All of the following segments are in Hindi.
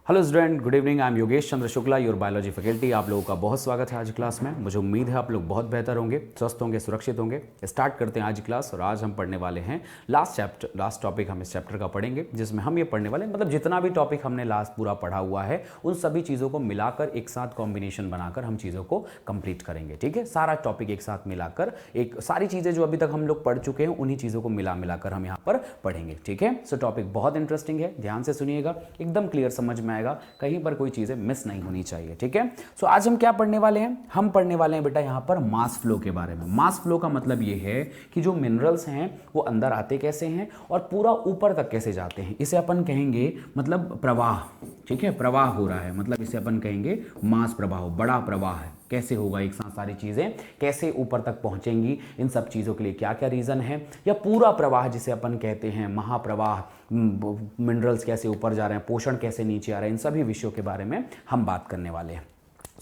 Hello student, good evening. I am Yogesh Chandra Shukla, your biology faculty. आप लोगों का बहुत स्वागत है आज क्लास में। मुझे उम्मीद है आप लोग बहुत बेहतर होंगे, स्वस्थ होंगे, सुरक्षित होंगे। स्टार्ट करते हैं आज क्लास। और आज हम पढ़ने वाले हैं लास्ट टॉपिक हम इस चैप्टर का पढ़ेंगे, जिसमें हम ये पढ़ने वाले हैं मतलब जितना भी टॉपिक हमने लास्ट पूरा पढ़ा हुआ है उन सभी चीज़ों को मिलाकर एक साथ कॉम्बिनेशन बनाकर हम चीज़ों को कंप्लीट करेंगे। ठीक है, सारा टॉपिक एक साथ मिलाकर एक सारी चीज़ें जो अभी तक हम लोग पढ़ चुके हैं उन्हीं चीज़ों को मिलाकर हम यहाँ पर पढ़ेंगे। ठीक है, सो टॉपिक बहुत इंटरेस्टिंग है, ध्यान से सुनिएगा, एकदम क्लियर समझ में आएगा, कहीं पर कोई चीजें मिस नहीं होनी चाहिए। ठीक है, सो आज हम क्या पढ़ने वाले हैं? हम पढ़ने वाले हैं बेटा यहाँ पर मास फ्लो के बारे में। मास फ्लो का मतलब ये है कि जो मिनरल्स हैं वो अंदर आते कैसे हैं और पूरा ऊपर तक कैसे जाते हैं। इसे अपन कहेंगे मतलब प्रवाह। ठीक है, प्रवाह हो रहा है मतलब इसे अपन कहेंगे मास प्रवाह, बड़ा प्रवाह है। कैसे होगा एक साथ सारी चीजें कैसे ऊपर तक पहुंचेंगी, इन सब चीजों के लिए क्या क्या रीजन है, या पूरा प्रवाह जिसे अपन कहते हैं महाप्रवाह, मिनरल्स कैसे ऊपर जा रहे हैं, पोषण कैसे नीचे आ रहे हैं, इन सभी विषयों के बारे में हम बात करने वाले हैं।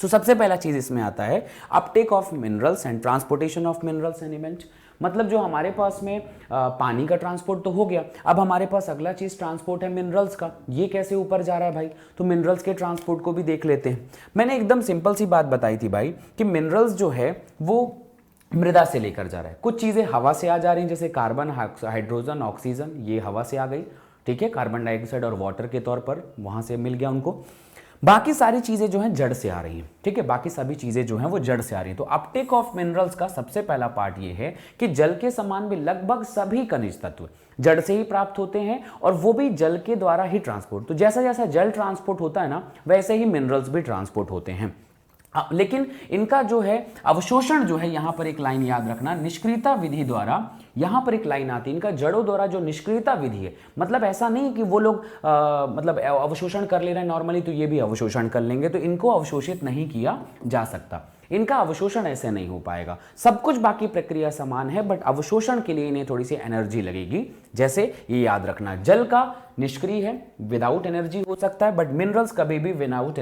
सो सबसे पहला चीज इसमें आता है Uptake of minerals and transportation of minerals element. मतलब जो हमारे पास में पानी का ट्रांसपोर्ट तो हो गया, अब हमारे पास अगला चीज ट्रांसपोर्ट है मिनरल्स का। ये कैसे ऊपर जा रहा है भाई? तो मिनरल्स के ट्रांसपोर्ट को भी देख लेते हैं। मैंने एकदम सिंपल सी बात बताई थी भाई कि मिनरल्स जो है वो मृदा से लेकर जा रहा है। कुछ चीजें हवा से आ जा रही हैं, जैसे कार्बन, हाइड्रोजन, ऑक्सीजन, ये हवा से आ गई। ठीक है, कार्बन डाइऑक्साइड और वाटर के तौर पर वहां से मिल गया उनको। बाकी सारी चीजें जो हैं जड़ से आ रही हैं। ठीक है, बाकी सभी चीजें जो हैं वो जड़ से आ रही हैं। तो अपटेक ऑफ मिनरल्स का सबसे पहला पार्ट ये है कि जल के समान भी लगभग सभी खनिज तत्व जड़ से ही प्राप्त होते हैं और वो भी जल के द्वारा ही ट्रांसपोर्ट। तो जैसा जैसा जल ट्रांसपोर्ट होता है ना, वैसे ही मिनरल्स भी ट्रांसपोर्ट होते हैं। लेकिन इनका जो है अवशोषण जो है, यहां पर एक लाइन याद रखना, निष्क्रियता विधि द्वारा, यहां पर एक लाइन आती है, इनका जड़ों द्वारा जो निष्क्रियता विधि है, मतलब ऐसा नहीं कि वो लोग मतलब अवशोषण कर ले रहे हैं नॉर्मली तो ये भी अवशोषण कर लेंगे, तो इनको अवशोषित नहीं किया जा सकता। इनका अवशोषण ऐसे नहीं हो पाएगा। सब कुछ बाकी प्रक्रिया समान है, बट अवशोषण के लिए इन्हें थोड़ी सी एनर्जी लगेगी। जैसे ये याद रखना, जल का निष्क्रिय है, विदाउट एनर्जी हो सकता है, बट मिनरल्स कभी भी विदाउट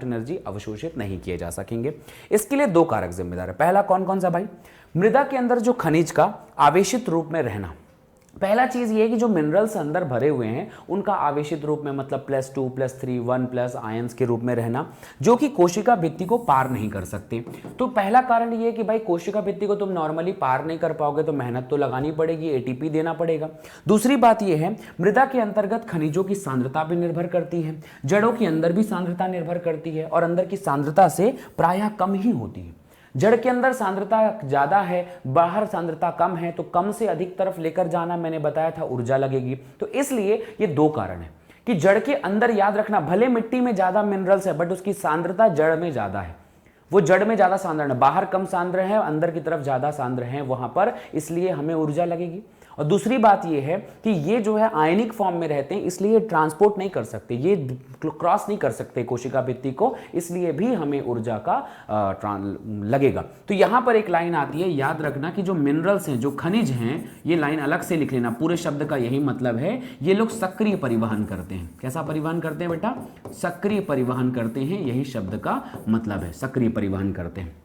एनर्जी अवशोषित नहीं किए जा सकेंगे। इसके लिए दो कारक जिम्मेदार है। पहला कौन कौन सा भाई? मृदा के अंदर जो खनिज का आवेशित रूप में रहना। पहला चीज ये है कि जो मिनरल्स अंदर भरे हुए हैं उनका आवेशित रूप में मतलब +2 +3 1+ आयंस के रूप में रहना, जो कि कोशिका भित्ति को पार नहीं कर सकते। तो पहला कारण ये है कि भाई कोशिका भित्ति को तुम नॉर्मली पार नहीं कर पाओगे, तो मेहनत तो लगानी पड़ेगी, एटीपी देना पड़ेगा। दूसरी बात यह है, मृदा के अंतर्गत खनिजों की सांद्रता भी निर्भर करती है, जड़ों के अंदर भी सांद्रता निर्भर करती है, और अंदर की सांद्रता से प्रायः कम ही होती है। जड़ के अंदर सांद्रता ज्यादा है, बाहर सांद्रता कम है, तो कम से अधिक तरफ लेकर जाना, मैंने बताया था, ऊर्जा लगेगी। तो इसलिए ये दो कारण है कि जड़ के अंदर याद रखना, भले मिट्टी में ज्यादा मिनरल्स है बट उसकी सांद्रता जड़ में ज्यादा है। वो जड़ में ज्यादा सांद्र है, बाहर कम सांद्र है, अंदर की तरफ ज्यादा सांद्र है वहां पर, इसलिए हमें ऊर्जा लगेगी। और दूसरी बात ये है कि ये जो है आयनिक फॉर्म में रहते हैं, इसलिए ट्रांसपोर्ट नहीं कर सकते, ये क्रॉस नहीं कर सकते कोशिका भित्ति को, इसलिए भी हमें ऊर्जा का लगेगा। तो यहां पर एक लाइन आती है, याद रखना कि जो मिनरल्स हैं, जो खनिज हैं, ये लाइन अलग से लिख लेना, पूरे शब्द का यही मतलब है, ये लोग सक्रिय परिवहन करते हैं। कैसा परिवहन करते हैं बेटा? सक्रिय परिवहन करते हैं, यही शब्द का मतलब है, सक्रिय परिवहन करते हैं।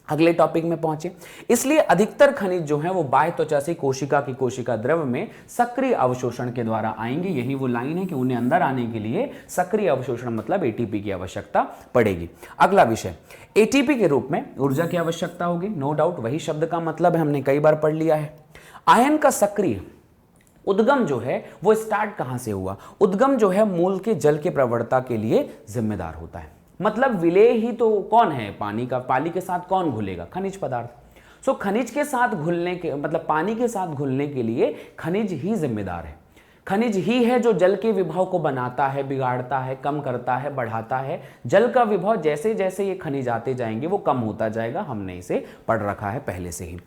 अगले टॉपिक में पहुंचे। इसलिए अधिकतर खनिज जो है वो बाह्य त्वचा से कोशिका की कोशिका द्रव में सक्रिय अवशोषण के द्वारा आएंगे। यही वो लाइन है कि उन्हें अंदर आने के लिए सक्रिय अवशोषण मतलब एटीपी की आवश्यकता पड़ेगी। अगला विषय, एटीपी के रूप में ऊर्जा की आवश्यकता होगी, नो डाउट, वही शब्द का मतलब है, हमने कई बार पढ़ लिया है। आयन का सक्रिय उद्गम जो है वो स्टार्ट कहां से हुआ? उद्गम जो है मूल के जल के प्रवणता के लिए जिम्मेदार होता है। मतलब विलेय ही तो कौन है? पानी का। पानी के साथ कौन घुलेगा? खनिज पदार्थ। सो खनिज के साथ घुलने के मतलब पानी के साथ घुलने के लिए खनिज ही जिम्मेदार है। खनिज ही है जो जल के विभव को बनाता है, बिगाड़ता है, कम करता है, बढ़ाता है। जल का विभव जैसे जैसे ये खनिज आते जाएंगे वो कम होता जाएगा, हमने इसे पढ़ रखा है पहले से ही।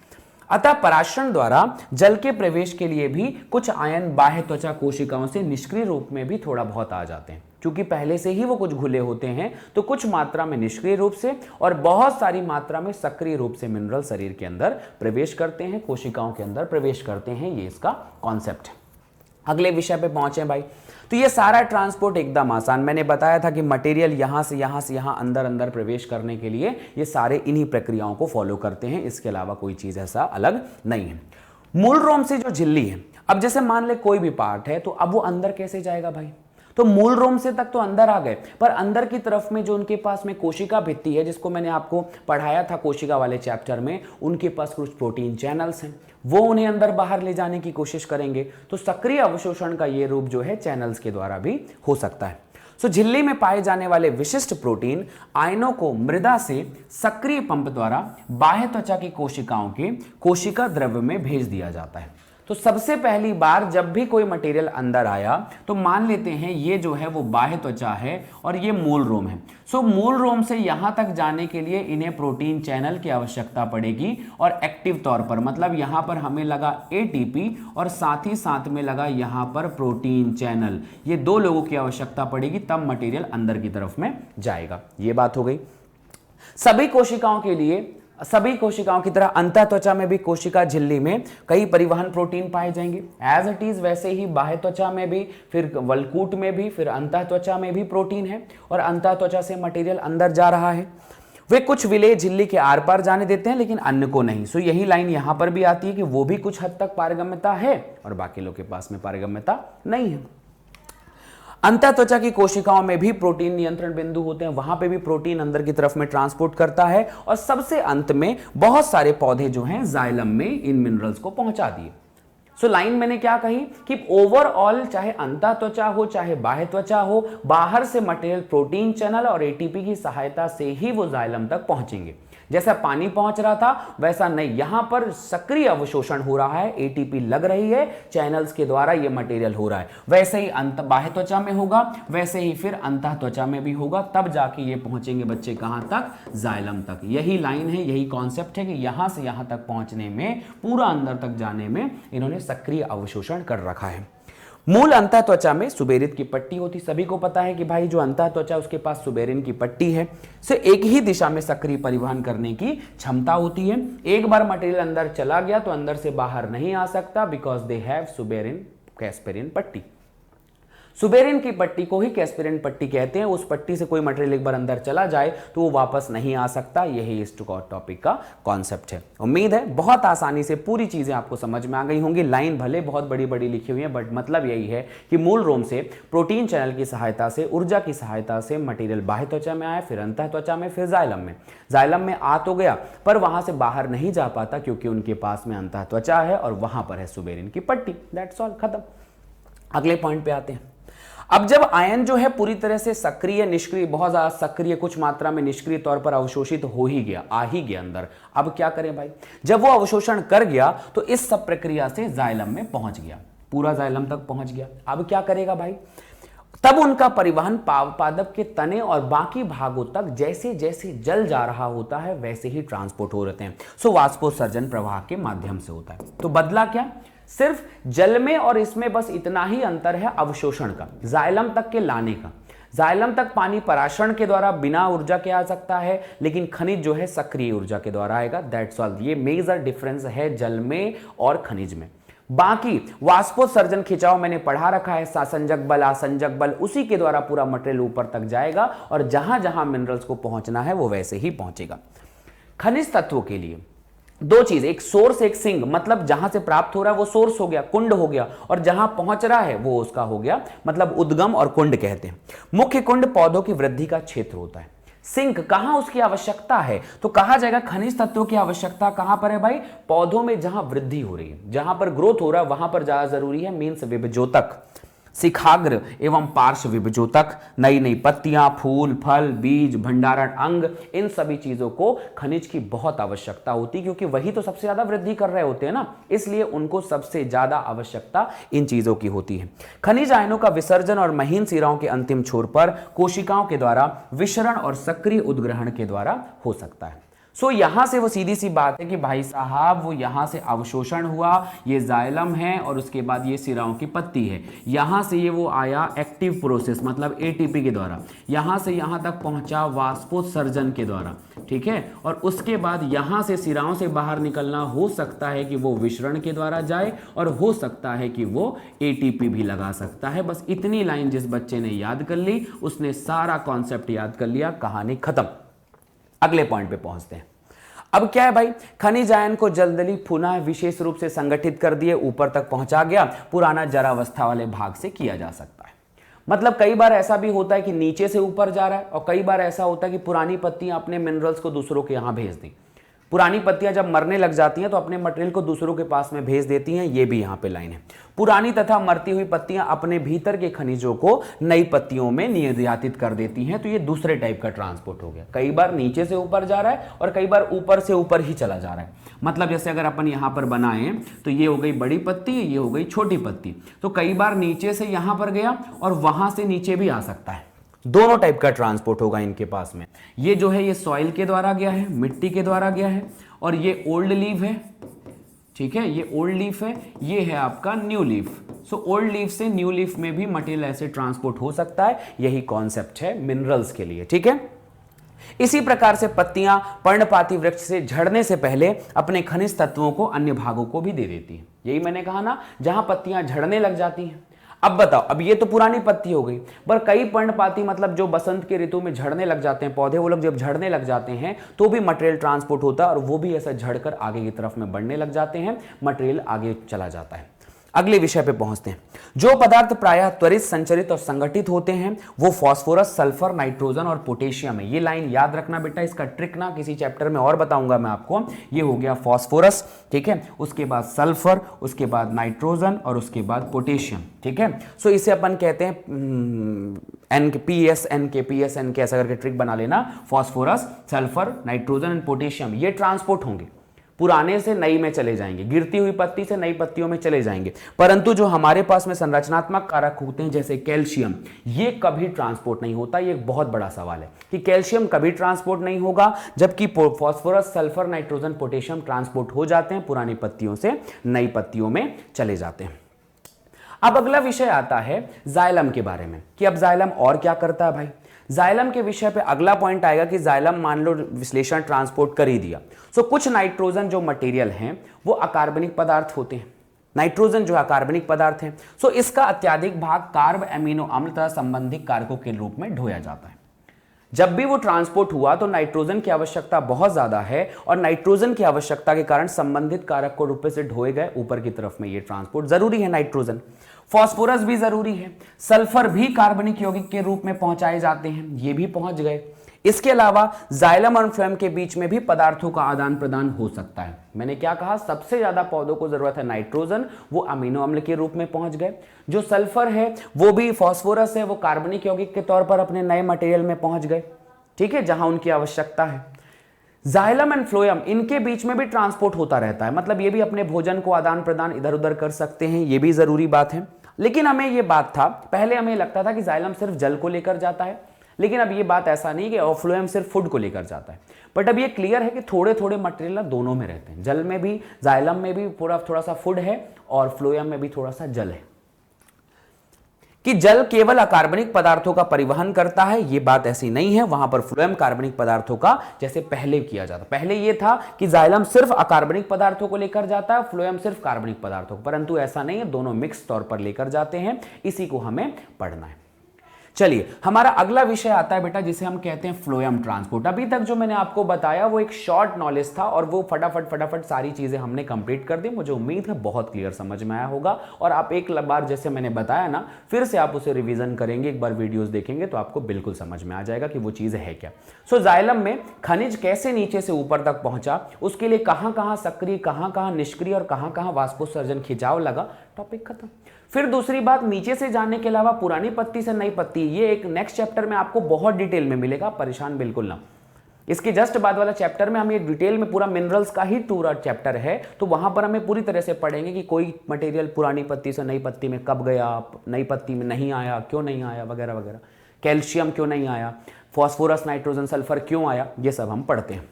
अतः पराशरण द्वारा जल के प्रवेश के लिए भी कुछ आयन बाह्य त्वचा कोशिकाओं से निष्क्रिय रूप में भी थोड़ा बहुत आ जाते हैं, क्योंकि पहले से ही वो कुछ घुले होते हैं। तो कुछ मात्रा में निष्क्रिय रूप से और बहुत सारी मात्रा में सक्रिय रूप से मिनरल शरीर के अंदर प्रवेश करते हैं, कोशिकाओं के अंदर प्रवेश करते हैं। ये इसका कॉन्सेप्ट है। अगले विषय पे पहुंचे भाई। तो ये सारा ट्रांसपोर्ट एकदम आसान, मैंने बताया था कि मटेरियल यहां से यहां अंदर अंदर प्रवेश करने के लिए ये सारे इन्हीं प्रक्रियाओं को फॉलो करते हैं, इसके अलावा कोई चीज ऐसा अलग नहीं है। मूल रोम से जो झिल्ली है, अब जैसे मान ले कोई भी पार्ट है, तो अब वो अंदर कैसे जाएगा भाई? तो तो मूल रोम से तक तो अंदर आ गए, पर अंदर की तरफ में जो उनके पास में कोशिका भित्ति है, जिसको मैंने आपको पढ़ाया था कोशिका वाले चैप्टर में, उनके पास कुछ प्रोटीन चैनल्स हैं, वो उन्हें अंदर बाहर ले जाने की कोशिश करेंगे। तो सक्रिय अवशोषण का ये रूप जो है चैनल्स के द्वारा भी हो सकता है। झिल्ली में पाए जाने वाले विशिष्ट प्रोटीन आयनों को मृदा से सक्रिय पंप द्वारा बाह्य त्वचा की कोशिकाओं के कोशिका द्रव्य में भेज दिया जाता है। तो सबसे पहली बार जब भी कोई मटेरियल अंदर आया तो मान लेते हैं ये जो है वो बाह्य त्वचा है और ये मूल रोम है। मूल रोम से यहां तक जाने के लिए इन्हें प्रोटीन चैनल की आवश्यकता पड़ेगी, और एक्टिव तौर पर मतलब यहां पर हमें लगा एटीपी और साथ ही साथ में लगा यहां पर प्रोटीन चैनल। ये दो लोगों की आवश्यकता पड़ेगी, तब मटेरियल अंदर की तरफ में जाएगा। ये बात हो गई। सभी कोशिकाओं की तरह अंतः त्वचा में भी कोशिका झिल्ली में कई परिवहन प्रोटीन पाए जाएंगे। एज इट इज वैसे ही बाह्य त्वचा में भी, फिर वलकूट में भी, फिर अंतः त्वचा में भी प्रोटीन है, और अंतः त्वचा से मटेरियल अंदर जा रहा है। वे कुछ विलेय झिल्ली के आर पार जाने देते हैं लेकिन अन्य को नहीं। यही लाइन यहां पर भी आती है कि वो भी कुछ हद तक पारगम्यता है और बाकी लोग के पास में पारगम्यता नहीं है। अंतः त्वचा की कोशिकाओं में भी प्रोटीन नियंत्रण बिंदु होते हैं, वहां पे भी प्रोटीन अंदर की तरफ में ट्रांसपोर्ट करता है, और सबसे अंत में बहुत सारे पौधे जो हैं जाइलम में इन मिनरल्स को पहुंचा दिए। लाइन मैंने क्या कही कि ओवरऑल चाहे अंतः त्वचा हो चाहे बाह्य त्वचा हो, बाहर से मटेरियल प्रोटीन चैनल और एटीपी की सहायता से ही वो जाइलम तक पहुंचेंगे। जैसा पानी पहुंच रहा था वैसा नहीं, यहां पर सक्रिय अवशोषण हो रहा है, एटीपी लग रही है, चैनल्स के द्वारा ये मटेरियल हो रहा है। वैसे ही बाह्य त्वचा में होगा, वैसे ही फिर अंतः त्वचा में भी होगा, तब जाके ये पहुंचेंगे बच्चे कहां तक, जाइलम तक। यही लाइन है, यही कॉन्सेप्ट है कि यहां से यहां तक पहुंचने में, पूरा अंदर तक जाने में इन्होंने सक्रिय अवशोषण कर रखा है। मूल अंतः त्वचा में सुबेरित की पट्टी होती। सभी को पता है कि भाई जो अंतः त्वचा उसके पास सुबेरिन की पट्टी है, से एक ही दिशा में सक्रिय परिवहन करने की क्षमता होती है। एक बार मटेरियल अंदर चला गया तो अंदर से बाहर नहीं आ सकता, बिकॉज दे हैव सुबेरिन कैस्पेरिन पट्टी। सुबेरिन की पट्टी को ही कैस्पेरिन पट्टी कहते हैं। उस पट्टी से कोई मटेरियल एक बार अंदर चला जाए तो वो वापस नहीं आ सकता। यही इस टॉपिक का कॉन्सेप्ट है। उम्मीद है बहुत आसानी से पूरी चीजें आपको समझ में आ गई होंगी। लाइन भले बहुत बड़ी बड़ी लिखी हुई है, बट मतलब यही है कि मूल रोम से प्रोटीन चैनल की सहायता से, ऊर्जा की सहायता से मटेरियल बाह्य त्वचा में आया, फिर अंतः त्वचा में, फिर जाइलम में आ तो गया, पर वहां से बाहर नहीं जा पाता क्योंकि उनके पास में अंतः त्वचा है और वहां पर है सुबेरिन की पट्टी। दैट्स ऑल, खत्म। अगले पॉइंट पे आते हैं। अब जब आयन जो है पूरी तरह से सक्रिय, निष्क्रिय, बहुत ज्यादा सक्रिय, कुछ मात्रा में निष्क्रिय तौर पर अवशोषित हो ही गया, आ ही गया अंदर, अब क्या करें भाई? जब वो अवशोषण कर गया तो इस सब प्रक्रिया से जाइलम में पहुंच गया, पूरा जाइलम तक पहुंच गया। अब क्या करेगा भाई? तब उनका परिवहन पादप के तने और बाकी भागों तक जैसे जैसे जल जा रहा होता है वैसे ही ट्रांसपोर्ट हो रहते हैं। वाष्पोत्सर्जन प्रवाह के माध्यम से होता है। तो बदला क्या? सिर्फ जल में और इसमें बस इतना ही अंतर है अवशोषण का, जाइलम तक के लाने का। जाइलम तक पानी पराशरण के द्वारा बिना ऊर्जा के आ सकता है, लेकिन खनिज जो है सक्रिय ऊर्जा के द्वारा आएगा। That's all. ये मेजर डिफरेंस है जल में और खनिज में। बाकी वाष्पोत्सर्जन खिंचाव मैंने पढ़ा रखा है, संजक बल, आसंजक बल, उसी के द्वारा पूरा मटेरियल ऊपर तक जाएगा और जहां जहां मिनरल्स को पहुंचना है वो वैसे ही पहुंचेगा। खनिज तत्वों के लिए दो चीज, एक सोर्स एक सिंक, मतलब जहां से प्राप्त हो रहा है वो सोर्स हो गया, कुंड हो गया, और जहां पहुंच रहा है वो उसका हो गया, मतलब उद्गम और कुंड कहते हैं। मुख्य कुंड पौधों की वृद्धि का क्षेत्र होता है। सिंक कहां उसकी आवश्यकता है? तो कहा जाएगा खनिज तत्वों की आवश्यकता कहां पर है भाई? पौधों में जहां वृद्धि हो रही है, जहां पर ग्रोथ हो रहा है वहां पर ज्यादा जरूरी है। मीन्स विभजोतक, शिखाग्र एवं पार्श्व विभजोतक, नई नई पत्तियां, फूल, फल, बीज, भंडारण अंग, इन सभी चीजों को खनिज की बहुत आवश्यकता होती है, क्योंकि वही तो सबसे ज्यादा वृद्धि कर रहे होते हैं ना, इसलिए उनको सबसे ज्यादा आवश्यकता इन चीजों की होती है। खनिज आयनों का विसर्जन और महीन सिराओं के अंतिम छोर पर कोशिकाओं के द्वारा विसरण और सक्रिय उद्ग्रहण के द्वारा हो सकता है। यहां से वो सीधी सी बात है कि भाई साहब वो यहां से अवशोषण हुआ, ये जाइलम है और उसके बाद ये सिराओं की पत्ती है, यहां से ये वो आया एक्टिव प्रोसेस मतलब एटीपी के द्वारा, यहां से यहां तक पहुंचा वाष्पोत्सर्जन के द्वारा, ठीक है, और उसके बाद यहां से सिराओं से बाहर निकलना हो सकता है कि वो विसरण के द्वारा जाए और हो सकता है कि वो एटीपी भी लगा सकता है। बस इतनी लाइन जिस बच्चे ने याद कर ली उसने सारा कॉन्सेप्ट याद कर लिया, कहानी खत्म। अगले पॉइंट पे पहुंचते हैं। अब क्या है भाई? खनिज आयन को जल्दी पुनः विशेष रूप से संगठित कर दिए, ऊपर तक पहुंचा गया, पुराना जरावस्था वाले भाग से किया जा सकता है। मतलब कई बार ऐसा भी होता है कि नीचे से ऊपर जा रहा है, और कई बार ऐसा होता है कि पुरानी पत्तियां अपने मिनरल्स को दूसरों के यहां भेज दी। पुरानी पत्तियां जब मरने लग जाती हैं तो अपने मटेरियल को दूसरों के पास में भेज देती हैं, ये भी यहां पे लाइन है। पुरानी तथा मरती हुई पत्तियां अपने भीतर के खनिजों को नई पत्तियों में निर्यातित कर देती हैं, तो ये दूसरे टाइप का ट्रांसपोर्ट हो गया। कई बार नीचे से ऊपर जा रहा है और कई बार ऊपर से ऊपर ही चला जा रहा है। मतलब जैसे अगर अपन यहां पर बनाए तो ये हो गई बड़ी पत्ती, ये हो गई छोटी पत्ती, तो कई बार नीचे से यहां पर गया और वहां से नीचे भी आ सकता है। दोनों टाइप का ट्रांसपोर्ट होगा इनके पास में। ये जो है ये सॉइल के द्वारा गया है, मिट्टी के द्वारा गया है, और ये ओल्ड लीफ है, ठीक है, ये ओल्ड लीफ है, ये है आपका new leaf. So old leaf से न्यू लीफ में भी मटेरियल ऐसे ट्रांसपोर्ट हो सकता है। यही कॉन्सेप्ट है मिनरल्स के लिए, ठीक है। इसी प्रकार से पत्तियां पर्णपाती वृक्ष से झड़ने से पहले अपने खनिज तत्वों को अन्य भागों को भी दे देती हैं। यही मैंने कहा ना, जहां पत्तियां झड़ने लग जाती हैं। अब बताओ, अब ये तो पुरानी पत्ती हो गई, पर कई पर्णपाती मतलब जो बसंत के ऋतु में झड़ने लग जाते हैं पौधे, वो लोग जब झड़ने लग जाते हैं तो भी मटेरियल ट्रांसपोर्ट होता है, और वो भी ऐसा झड़कर आगे की तरफ में बढ़ने लग जाते हैं, मटेरियल आगे चला जाता है। अगले विषय पे पहुंचते हैं। जो पदार्थ प्रायः त्वरित संचरित और संगठित होते हैं वो फास्फोरस, सल्फर, नाइट्रोजन और पोटेशियम है। ये लाइन याद रखना बेटा, इसका ट्रिक ना किसी चैप्टर में और बताऊंगा मैं आपको। ये हो गया फास्फोरस, ठीक है, उसके बाद सल्फर, उसके बाद नाइट्रोजन और उसके बाद पोटेशियम, ठीक है। सो इसे अपन कहते हैं NPS, ऐसा करके ट्रिक बना लेना। Phosphorus, sulphur, nitrogen and potassium ये ट्रांसपोर्ट होंगे, पुराने से नई में चले जाएंगे, गिरती हुई पत्ती से नई पत्तियों में चले जाएंगे। परंतु जो हमारे पास में संरचनात्मक कारक होते हैं जैसे कैल्शियम, ये कभी ट्रांसपोर्ट नहीं होता। ये एक बहुत बड़ा सवाल है कि कैल्शियम कभी ट्रांसपोर्ट नहीं होगा, जबकि phosphorus, sulphur, nitrogen, potassium transport हो जाते हैं, पुरानी पत्तियों से नई पत्तियों में चले जाते हैं। अब अगला विषय आता है जाइलम के बारे में, कि अब जाइलम और क्या करता है भाई। जाइलम के विषय पे अगला पॉइंट आएगा कि जाइलम मान लो विश्लेषण ट्रांसपोर्ट कर ही दिया। सो कुछ नाइट्रोजन जो मटेरियल हैं वो अकार्बनिक पदार्थ होते हैं। नाइट्रोजन जो अकार्बनिक पदार्थ है, सो इसका अत्यधिक भाग कार्ब, एमिनो अम्ल तथा संबंधित कारकों के रूप में ढोया जाता है। जब भी वो ट्रांसपोर्ट हुआ तो नाइट्रोजन की आवश्यकता बहुत ज्यादा है, और नाइट्रोजन की आवश्यकता के कारण संबंधित कारक को रूप से ढोए गए ऊपर की तरफ में ये ट्रांसपोर्ट जरूरी है। नाइट्रोजन, फास्फोरस भी जरूरी है, सल्फर भी कार्बनिक यौगिक के रूप में पहुंचाए जाते हैं, ये भी पहुंच गए। इसके अलावा जाइलम और फ्लोएम के बीच में भी पदार्थों का आदान प्रदान हो सकता है। मैंने क्या कहा, सबसे ज्यादा पौधों को जरूरत है नाइट्रोजन, वो अमीनो अम्ल के रूप में पहुंच गए। जो सल्फर है वो भी, फास्फोरस है वो कार्बनिक यौगिक के तौर पर अपने नए मटेरियल में पहुंच गए, ठीक है, जहां उनकी आवश्यकता है। जाइलम एंड फ्लोएम इनके बीच में भी ट्रांसपोर्ट होता रहता है, मतलब ये भी अपने भोजन को आदान प्रदान इधर उधर कर सकते हैं, ये भी जरूरी बात है। लेकिन हमें ये बात था, पहले हमें लगता था कि जाइलम सिर्फ जल को लेकर जाता है, लेकिन अब ये बात ऐसा नहीं कि फ्लोएम सिर्फ फूड को लेकर जाता है। बट अब ये क्लियर है कि थोड़े थोड़े मटेरियल दोनों में रहते हैं, जल में भी, जाइलम में भी पूरा थोड़ा सा फूड है और फ्लोएम में भी थोड़ा सा जल है। कि जल केवल अकार्बनिक पदार्थों का परिवहन करता है, ये बात ऐसी नहीं है। वहां पर फ्लोएम कार्बनिक पदार्थों का जैसे पहले किया जाता, पहले ये था कि जाइलम सिर्फ अकार्बनिक पदार्थों को लेकर जाता है, फ्लोएम सिर्फ कार्बनिक पदार्थों को, परंतु ऐसा नहीं है, दोनों मिक्स तौर पर लेकर जाते हैं। इसी को हमें पढ़ना है। चलिए, हमारा अगला विषय आता है बेटा जिसे हम कहते हैं फ्लोएम ट्रांसपोर्ट। अभी तक जो मैंने आपको बताया वो एक शॉर्ट नॉलेज था, और वो फटाफट सारी चीजें हमने कंप्लीट कर दी। मुझे उम्मीद है बहुत क्लियर समझ में आया होगा, और आप एक बार जैसे मैंने बताया ना, फिर से आप उसे रिवीजन करेंगे, एक बार वीडियोस देखेंगे तो आपको बिल्कुल समझ में आ जाएगा कि वो चीज है क्या। सो जाइलम में खनिज कैसे नीचे से ऊपर तक पहुंचा, उसके लिए कहां कहां सक्रिय, कहां कहां निष्क्रिय और कहां कहां वाष्पोत्सर्जन खिंचाव लगा, टॉपिक खत्म। फिर दूसरी बात, नीचे से जाने के अलावा पुरानी पत्ती से नई पत्ती, ये एक नेक्स्ट चैप्टर में आपको बहुत डिटेल में मिलेगा, परेशान बिल्कुल ना। इसके जस्ट बाद वाला चैप्टर में हम ये डिटेल में पूरा मिनरल्स का ही पूरा चैप्टर है, तो वहां पर हमें पूरी तरह से पढ़ेंगे कि कोई मटेरियल पुरानी पत्ती से नई पत्ती में कब गया, नई पत्ती में नहीं आया, क्यों नहीं आया, वगैरह वगैरह, कैल्शियम क्यों नहीं आया, फास्फोरस, नाइट्रोजन, सल्फर क्यों आया, ये सब हम पढ़ते हैं।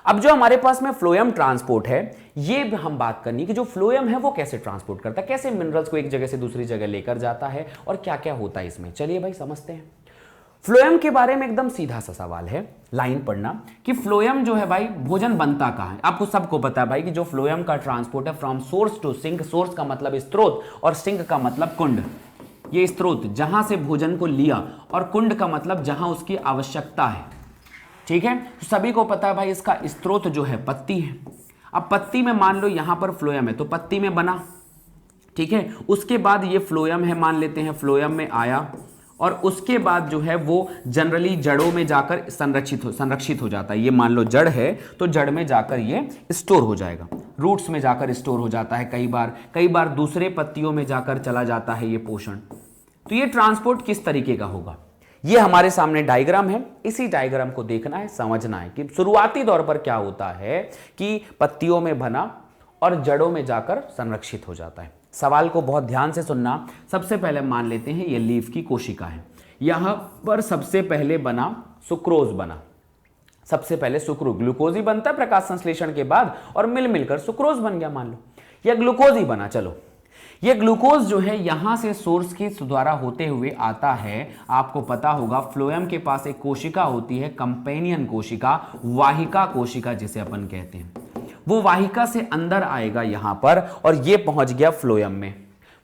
अब जो हमारे पास में फ्लोएम ट्रांसपोर्ट है, ये हम बात करनी कि जो फ्लोएम है वो कैसे ट्रांसपोर्ट करता है, कैसे मिनरल्स को एक जगह से दूसरी जगह लेकर जाता है, और क्या क्या होता है इसमें। चलिए भाई समझते हैं। फ्लोएम के बारे में एकदम सीधा सा सवाल है, लाइन पढ़ना कि फ्लोएम जो है भाई भोजन बनता कहां है। आपको सबको पता है भाई कि जो फ्लोएम का ट्रांसपोर्ट है from source to sink, source का मतलब स्त्रोत और सिंक का मतलब कुंड। ये स्त्रोत जहां से भोजन को लिया, और कुंड का मतलब जहां उसकी आवश्यकता है, ठीक है। तो सभी को पता है भाई इसका स्त्रोत जो है पत्ती है। अब पत्ती में मान लो यहां पर फ्लोएम है तो पत्ती में बना, ठीक है। उसके बाद ये फ्लोएम है, मान लेते हैं फ्लोएम में आया, और उसके बाद जो है वो जनरली जड़ों में जाकर संरक्षित हो जाता है। ये मान लो जड़ है तो जड़ में जाकर ये स्टोर हो जाएगा, रूट्स में जाकर स्टोर हो जाता है, कई बार दूसरे पत्तियों में जाकर चला जाता है ये पोषण। तो ये ट्रांसपोर्ट किस तरीके का होगा, ये हमारे सामने डायग्राम है। इसी डायग्राम को देखना है, समझना है कि शुरुआती दौर पर क्या होता है कि पत्तियों में बना और जड़ों में जाकर संरक्षित हो जाता है। सवाल को बहुत ध्यान से सुनना। सबसे पहले मान लेते हैं ये लीफ की कोशिका है, यहां पर सबसे पहले बना सुक्रोज बना, सबसे पहले सुक्रो ग्लूकोज ही बनता है प्रकाश संश्लेषण के बाद, और मिलकर सुक्रोज बन गया। मान लो या ग्लूकोज ही बना, चलो ये ग्लूकोज जो है यहां से सोर्स के द्वारा होते हुए आता है। आपको पता होगा फ्लोएम के पास एक कोशिका होती है, कंपेनियन कोशिका, वाहिका कोशिका जिसे अपन कहते हैं। वो वाहिका से अंदर आएगा यहां पर, और ये पहुंच गया फ्लोएम में।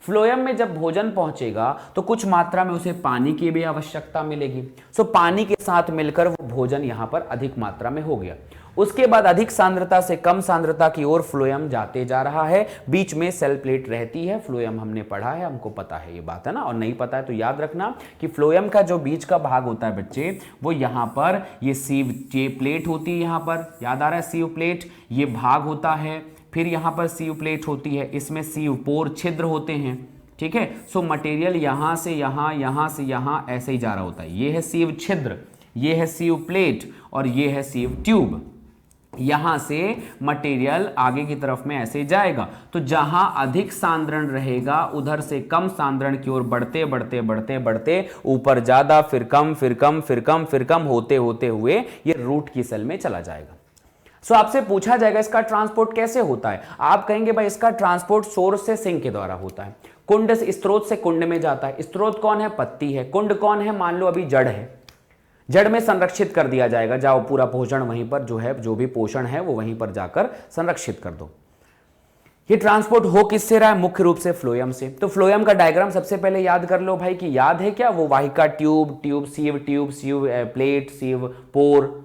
फ्लोएम में जब भोजन पहुंचेगा तो कुछ मात्रा में उसे पानी की भी आवश्यकता मिलेगी। सो पानी के साथ मिलकर वो भोजन यहां पर अधिक मात्रा में हो गया। उसके बाद अधिक सांद्रता से कम सांद्रता की ओर फ्लोएम जाते जा रहा है। बीच में सेल प्लेट रहती है, फ्लोएम हमने पढ़ा है, हमको पता है ये बात है ना, और नहीं पता है तो याद रखना कि फ्लोएम का जो बीच का भाग होता है बच्चे, वो यहाँ पर ये सीव प्लेट होती है, यहाँ पर याद आ रहा है सीव प्लेट, ये भाग होता है। फिर यहाँ पर सीव प्लेट होती है, इसमें सीव पोर छिद्र होते हैं, ठीक है। सो मटेरियल यहाँ से यहाँ, यहाँ से यहाँ ऐसे ही जा रहा होता है। ये है सीव छिद्र, ये है सीव प्लेट, और ये है सीव ट्यूब। यहां से मटेरियल आगे की तरफ में ऐसे जाएगा। तो जहां अधिक सांद्रण रहेगा उधर से कम सांद्रण की ओर बढ़ते बढ़ते बढ़ते बढ़ते ऊपर ज्यादा, फिर कम, फिर कम, फिर कम, फिर कम होते होते हुए ये रूट की सेल में चला जाएगा। सो आपसे पूछा जाएगा इसका ट्रांसपोर्ट कैसे होता है। आप कहेंगे भाई इसका ट्रांसपोर्ट सोर्स से सिंक के द्वारा होता है। कुंड से, स्त्रोत से कुंड में जाता है। स्त्रोत कौन है, पत्ती है। कुंड कौन है, मान लो अभी जड़ है, जड़ में संरक्षित कर दिया जाएगा। जाओ पूरा पोषण वहीं पर जो है, जो भी पोषण है वो वहीं पर जाकर संरक्षित कर दो। ये ट्रांसपोर्ट हो किससे रहा है, मुख्य रूप से फ्लोएम से। तो फ्लोएम का डायग्राम सबसे पहले याद कर लो भाई, कि याद है क्या, वो वाहिका ट्यूब, सीव प्लेट, सीव पोर,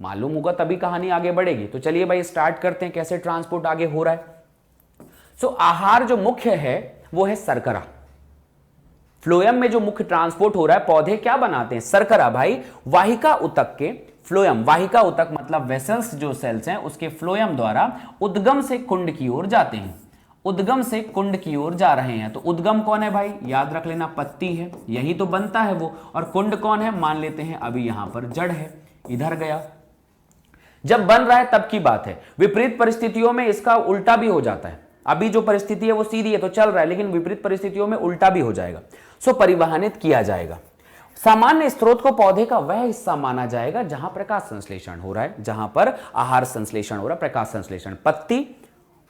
मालूम होगा तभी कहानी आगे बढ़ेगी। तो चलिए भाई स्टार्ट करते हैं कैसे ट्रांसपोर्ट आगे हो रहा है। सो आहार जो मुख्य है वो है शर्करा। फ्लोएम में जो मुख्य ट्रांसपोर्ट हो रहा है, पौधे क्या बनाते हैं, शर्करा भाई। वाहिका उतक के फ्लोएम, वाहिका उतक मतलब वेसल्स जो सेल्स हैं उसके फ्लोएम द्वारा उद्गम से कुंड की ओर जाते हैं। उद्गम से कुंड की ओर जा रहे हैं। तो उद्गम कौन है भाई, याद रख लेना, पत्ती है, यही तो बनता है वो। और कुंड कौन है, मान लेते हैं अभी यहां पर जड़ है, इधर गया। जब बन रहा है तब की बात है। विपरीत परिस्थितियों में इसका उल्टा भी हो जाता है। अभी जो परिस्थिति है वो सीधी है तो चल रहा है, लेकिन विपरीत परिस्थितियों में उल्टा भी हो जाएगा। सो परिवहनित किया जाएगा। सामान्य स्रोत को पौधे का वह हिस्सा माना जाएगा जहां प्रकाश संश्लेषण हो रहा है, जहां पर आहार संश्लेषण हो रहा है, प्रकाश संश्लेषण। पत्ती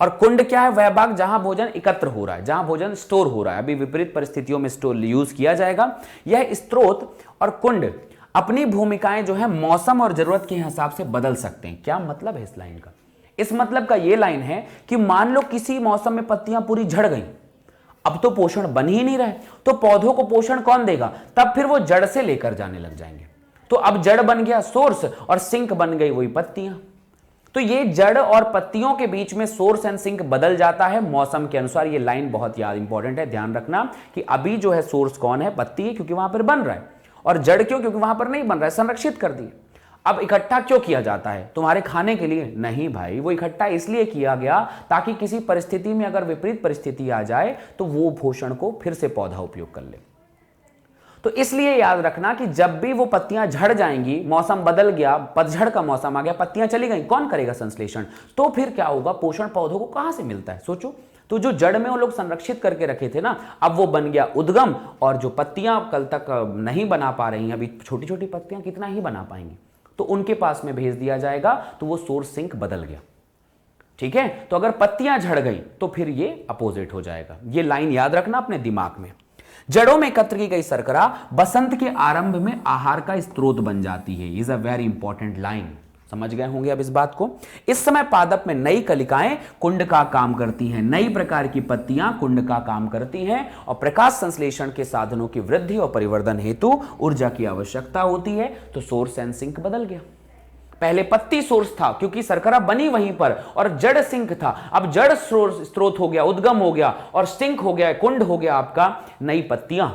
और कुंड क्या है, वह भाग जहां भोजन एकत्र हो रहा है, जहां भोजन स्टोर हो रहा है। अभी विपरीत परिस्थितियों में स्टोर यूज किया जाएगा। यह स्रोत और कुंड अपनी भूमिकाएं जो है मौसम और जरूरत के हिसाब से बदल सकते हैं। क्या मतलब है इस लाइन का, इस मतलब का यह लाइन है कि मान लो किसी मौसम में पत्तियां पूरी झड़ गई, अब तो पोषण बन ही नहीं रहे, तो पौधों को पोषण कौन देगा, तब फिर वो जड़ से लेकर जाने लग जाएंगे। तो अब जड़ बन गया सोर्स और सिंक बन गई वही पत्तियां। तो ये जड़ और पत्तियों के बीच में सोर्स एंड सिंक बदल जाता है मौसम के अनुसार। ये लाइन बहुत याद इंपॉर्टेंट है, ध्यान रखना कि अभी जो है सोर्स कौन है, पत्ती है, क्योंकि वहां पर बन रहा है, और जड़ क्यों, क्योंकि वहां पर नहीं बन रहा है, संरक्षित कर दी। अब इकट्ठा क्यों किया जाता है, तुम्हारे खाने के लिए नहीं भाई, वो इकट्ठा इसलिए किया गया ताकि किसी परिस्थिति में अगर विपरीत परिस्थिति आ जाए तो वो पोषण को फिर से पौधा उपयोग कर ले। तो इसलिए याद रखना कि जब भी वो पत्तियां झड़ जाएंगी, मौसम बदल गया, पतझड़ का मौसम आ गया, पत्तियां चली गई, कौन करेगा संश्लेषण, तो फिर क्या होगा, पोषण पौधों को कहां से मिलता है, सोचो। तो जो जड़ में वो लोग संरक्षित करके रखे थे ना, अब वो बन गया उद्गम, और जो पत्तियां कल तक नहीं बना पा रही हैं, अभी छोटी छोटी पत्तियां कितना ही बना पाएंगी, तो उनके पास में भेज दिया जाएगा, तो वो सोर्स सिंक बदल गया। ठीक है, तो अगर पत्तियां झड़ गई तो फिर ये अपोजिट हो जाएगा। ये लाइन याद रखना अपने दिमाग में। जड़ों में एकत्र की गई शर्करा बसंत के आरंभ में आहार का स्रोत बन जाती है। Is a very important line, समझ गए होंगे अब इस बात को। इस समय पादप में नई कलिकाएं कुंड का काम करती हैं, नई प्रकार की पत्तियां कुंड का काम करती हैं, और प्रकाश संश्लेषण के साधनों की वृद्धि और परिवर्धन हेतु ऊर्जा की आवश्यकता होती है। तो सोर्स एंड सिंक बदल गया। पहले पत्ती सोर्स था क्योंकि शर्करा बनी वहीं पर, और जड़ सिंक था। अब जड़ स्रोत हो गया, उद्गम हो गया, और सिंक हो गया, कुंड हो गया आपका नई पत्तियां।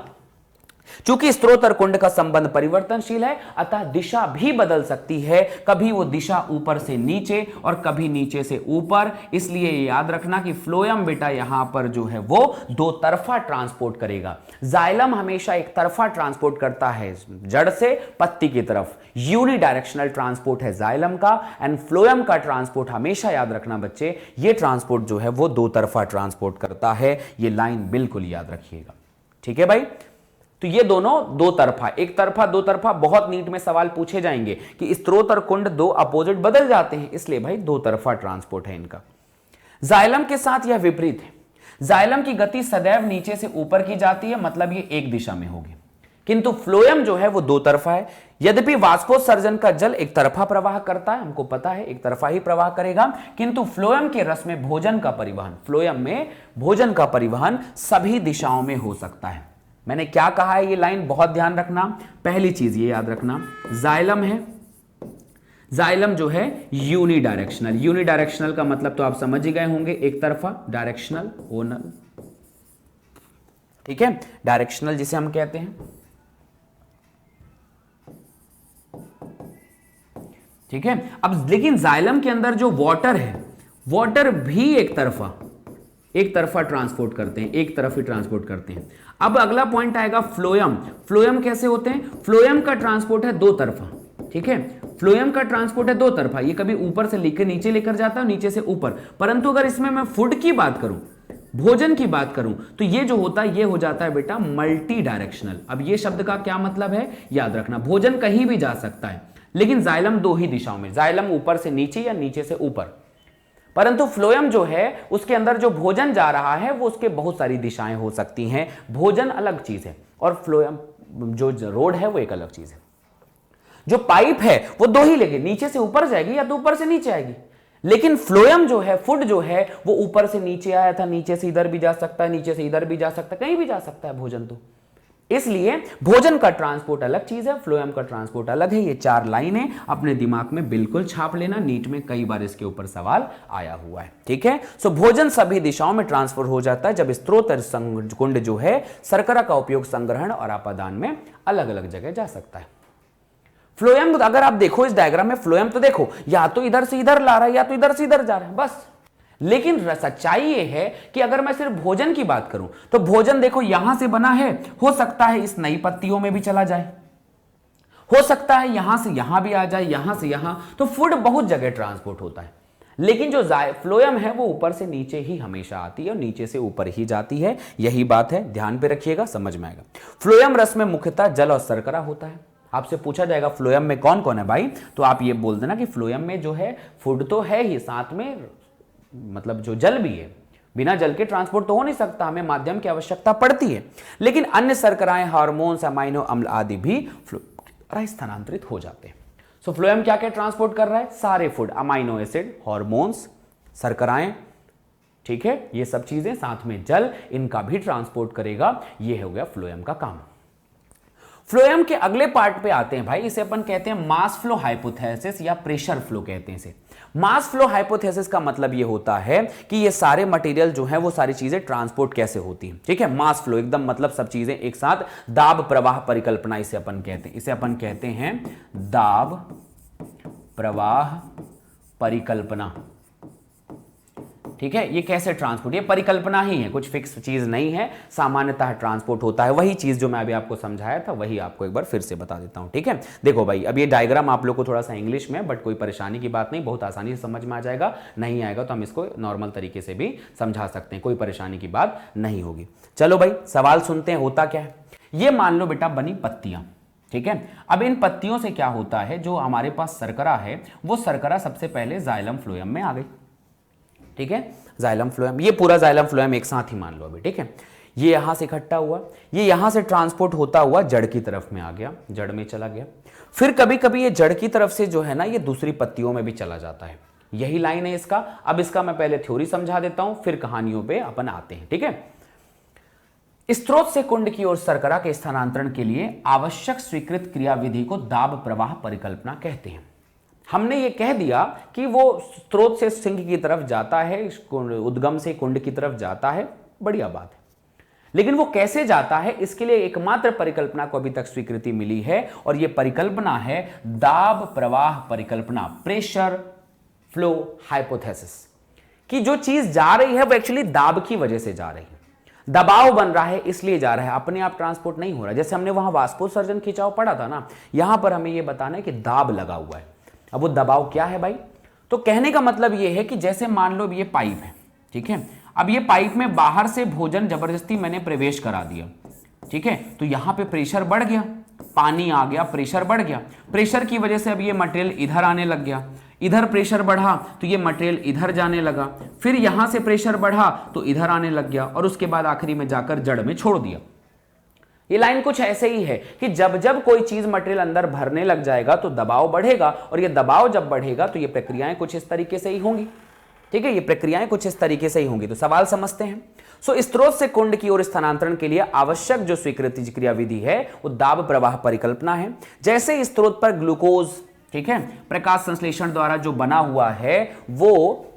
चूंकि स्रोत और कुंड का संबंध परिवर्तनशील है, अतः दिशा भी बदल सकती है। कभी वो दिशा ऊपर से नीचे और कभी नीचे से ऊपर। इसलिए याद रखना कि फ्लोएम बेटा यहां पर जो है वो दो तरफा ट्रांसपोर्ट करेगा। जाइलम हमेशा एक तरफा ट्रांसपोर्ट करता है, जड़ से पत्ती की तरफ। यूनिडायरेक्शनल ट्रांसपोर्ट है जाइलम का, एंड फ्लोएम का ट्रांसपोर्ट हमेशा याद रखना बच्चे, ये ट्रांसपोर्ट जो है वो दो तरफा ट्रांसपोर्ट करता है। ये लाइन बिल्कुल याद रखिएगा, ठीक है भाई। तो ये दोनों दो तरफा, एक तरफा, दो तरफा, बहुत नीट में सवाल पूछे जाएंगे कि स्रोत और कुंड दो अपोजिट बदल जाते हैं, इसलिए भाई दो तरफा ट्रांसपोर्ट है इनका। जाइलम के साथ यह विपरीत है। जाइलम की गति सदैव नीचे से ऊपर की जाती है, मतलब ये एक दिशा में होगी, किंतु फ्लोएम जो है वो दो तरफा है। यद्यपि वाष्पोत्सर्जन का जल एक तरफा प्रवाह करता है, हमको पता है एक तरफा ही प्रवाह करेगा, किंतु फ्लोएम के रस में भोजन का परिवहन, फ्लोएम में भोजन का परिवहन सभी दिशाओं में हो सकता है। मैंने क्या कहा है, ये लाइन बहुत ध्यान रखना। पहली चीज ये याद रखना, जाइलम है, जाइलम जो है यूनिडायरेक्शनल। यूनिडायरेक्शनल का मतलब तो आप समझ ही गए होंगे, एक तरफा, डायरेक्शनल, ओनल, ठीक है, डायरेक्शनल जिसे हम कहते हैं, ठीक है। अब लेकिन जाइलम के अंदर जो वाटर है, वाटर भी एक तरफा ट्रांसपोर्ट करते हैं, एक तरफ ही ट्रांसपोर्ट करते हैं। अब अगला पॉइंट आएगा फ्लोएम। फ्लोएम कैसे होते हैं? फ्लोएम का ट्रांसपोर्ट है दो तरफा, ठीक है। फ्लोएम का ट्रांसपोर्ट है दो तरफा, ये कभी ऊपर से लेकर नीचे लेकर जाता है, नीचे से ऊपर। परंतु अगर इसमें मैं फूड की बात करूं, भोजन की बात करूं, तो ये जो होता है ये हो जाता है बेटा मल्टी डायरेक्शनल। अब ये शब्द का क्या मतलब है याद रखना, भोजन कहीं भी जा सकता है, लेकिन जाइलम दो ही दिशाओं में, जाइलम ऊपर से नीचे या नीचे से ऊपर। परंतु फ्लोएम जो है उसके अंदर जो भोजन जा रहा है वो उसके बहुत सारी दिशाएं हो सकती हैं। भोजन अलग चीज है और फ्लोएम जो रोड है वो एक अलग चीज है। जो पाइप है वो दो ही लेगी, नीचे से ऊपर जाएगी या तो ऊपर से नीचे आएगी। लेकिन फ्लोएम जो है, फूड जो है वो ऊपर से नीचे आया था, नीचे से इधर भी जा सकता है, नीचे से इधर भी जा सकता है, कहीं भी जा सकता है भोजन। तो इसलिए भोजन का ट्रांसपोर्ट अलग चीज है, फ्लोएम का ट्रांसपोर्ट अलग है। ये चार लाइनें अपने दिमाग में बिल्कुल छाप लेना, नीट में कई बार इसके ऊपर सवाल आया हुआ है, ठीक है। सो भोजन सभी दिशाओं में ट्रांसफर हो जाता है जब स्रोत और कुंड जो है शर्करा का उपयोग संग्रहण और अपादान में अलग अलग जगह जा सकता है। फ्लोएम अगर आप देखो इस डायग्राम में, फ्लोएम तो देखो या तो इधर से इधर ला रहा है या तो इधर से इधर जा रहा है, बस। लेकिन सच्चाई ये है कि अगर मैं सिर्फ भोजन की बात करूं तो भोजन देखो यहां से बना है, हो सकता है इस नई पत्तियों में भी चला जाए, हो सकता है यहां से यहां भी आ जाए, यहां से यहां। तो फूड बहुत जगह ट्रांसपोर्ट होता है, लेकिन जो फ्लोएम है वो ऊपर से नीचे ही हमेशा आती है और नीचे से ऊपर ही जाती है। यही बात है, ध्यान पे रखिएगा, समझ में आएगा। फ्लोएम रस में मुख्यतः जल और शर्करा होता है। आपसे पूछा जाएगा फ्लोएम में कौन कौन है भाई, तो आप ये बोल देना कि फ्लोएम में जो है फूड तो है ही, साथ में मतलब जो जल भी है। बिना जल के ट्रांसपोर्ट तो हो नहीं सकता, हमें माध्यम की आवश्यकता पड़ती है। लेकिन अन्य शर्कराएं, हार्मोन्स, अमाइनो अम्ल आदि भी स्थानांतरित हो जाते हैं। सो फ्लोएम क्या क्या ट्रांसपोर्ट कर रहा है? सारे फूड, अमाइनो एसिड, हार्मोन्स, शर्कराएं, ठीक है, ये सब चीजें, साथ में जल, इनका भी ट्रांसपोर्ट करेगा। ये हो गया फ्लोएम का काम। फ्लोएम के अगले पार्ट पे आते हैं भाई, इसे अपन कहते हैं मास फ्लो हाइपोथेसिस या प्रेशर फ्लो कहते हैं इसे। मास फ्लो हाइपोथेसिस का मतलब ये होता है कि ये सारे मटेरियल जो है वो सारी चीजें ट्रांसपोर्ट कैसे होती हैं, ठीक है। मास फ्लो एकदम मतलब सब चीजें एक साथ, दाब प्रवाह परिकल्पना इसे अपन कहते हैं, इसे अपन कहते हैं दाब प्रवाह परिकल्पना, ठीक है। ये कैसे ट्रांसपोर्ट, ये परिकल्पना ही है, कुछ फिक्स चीज नहीं है, सामान्यतः ट्रांसपोर्ट होता है। वही चीज जो मैं अभी आपको समझाया था वही आपको एक बार फिर से बता देता हूं, ठीक है। देखो भाई, अब ये डायग्राम आप लोग को थोड़ा सा इंग्लिश में, बट कोई परेशानी की बात नहीं, बहुत आसानी से समझ में आ जाएगा। नहीं आएगा तो हम इसको नॉर्मल तरीके से भी समझा सकते हैं, कोई परेशानी की बात नहीं होगी। चलो भाई सवाल सुनते हैं, होता क्या है। ये मान लो बेटा बनी पत्तियां, ठीक है। अब इन पत्तियों से क्या होता है, जो हमारे पास शर्करा है वो शर्करा सबसे पहले जाइलम फ्लोएम में आ गई, ठीक है। जाइलम फ्लोएम, ये पूरा जाइलम फ्लोएम एक साथ ही मान लो अभी, ठीक है। ये यहां से इकट्ठा हुआ, ये यहां से ट्रांसपोर्ट होता हुआ जड़ की तरफ में आ गया, जड़ में चला गया। फिर कभी कभी ये जड़ की तरफ से जो है ना ये दूसरी पत्तियों में भी चला जाता है। यही लाइन है इसका। अब इसका मैं पहले थ्योरी समझा देता हूं, फिर कहानियों पे अपन आते हैं, ठीक है। स्रोत से कुंड की ओर शर्करा के स्थानांतरण के लिए आवश्यक स्वीकृत क्रियाविधि को दाब प्रवाह परिकल्पना कहते हैं। हमने ये कह दिया कि वो स्रोत से सिंक की तरफ जाता है, उद्गम से कुंड की तरफ जाता है, बढ़िया बात है। लेकिन वो कैसे जाता है, इसके लिए एकमात्र परिकल्पना को अभी तक स्वीकृति मिली है, और ये परिकल्पना है दाब प्रवाह परिकल्पना, प्रेशर फ्लो हाइपोथेसिस, कि जो चीज जा रही है वो एक्चुअली दाब की वजह से जा रही है, दबाव बन रहा है इसलिए जा रहा है, अपने आप ट्रांसपोर्ट नहीं हो रहा। जैसे हमने वहां वाष्पोत्सर्जन खिंचाव पढ़ा था ना, यहां पर हमें यह बताना है कि दाब लगा हुआ है। अब वो दबाव क्या है भाई, तो कहने का मतलब यह है कि जैसे मान लो ये पाइप है, ठीक है, अब ये पाइप में बाहर से भोजन जबरदस्ती मैंने प्रवेश करा दिया, ठीक है, तो यहां पे प्रेशर बढ़ गया, पानी आ गया, प्रेशर बढ़ गया, प्रेशर की वजह से अब ये मटेरियल इधर आने लग गया, इधर प्रेशर बढ़ा तो ये मटेरियल इधर जाने लगा, फिर यहां से प्रेशर बढ़ा तो इधर आने लग गया, और उसके बाद आखिरी में जाकर जड़ में छोड़ दिया। ये लाइन कुछ ऐसे ही है कि जब जब कोई चीज मटेरियल अंदर भरने लग जाएगा तो दबाव बढ़ेगा, और ये दबाव जब बढ़ेगा तो ये प्रक्रियाएं कुछ इस तरीके से ही होंगी, ठीक है, ये प्रक्रियाएं कुछ इस तरीके से ही होंगी। तो सवाल समझते हैं। स्रोत से कुंड की ओर स्थानांतरण के लिए आवश्यक जो स्वीकृति क्रियाविधि है वो दाब प्रवाह परिकल्पना है। जैसे स्रोत पर ग्लूकोज, ठीक है, प्रकाश संश्लेषण द्वारा जो बना हुआ है वो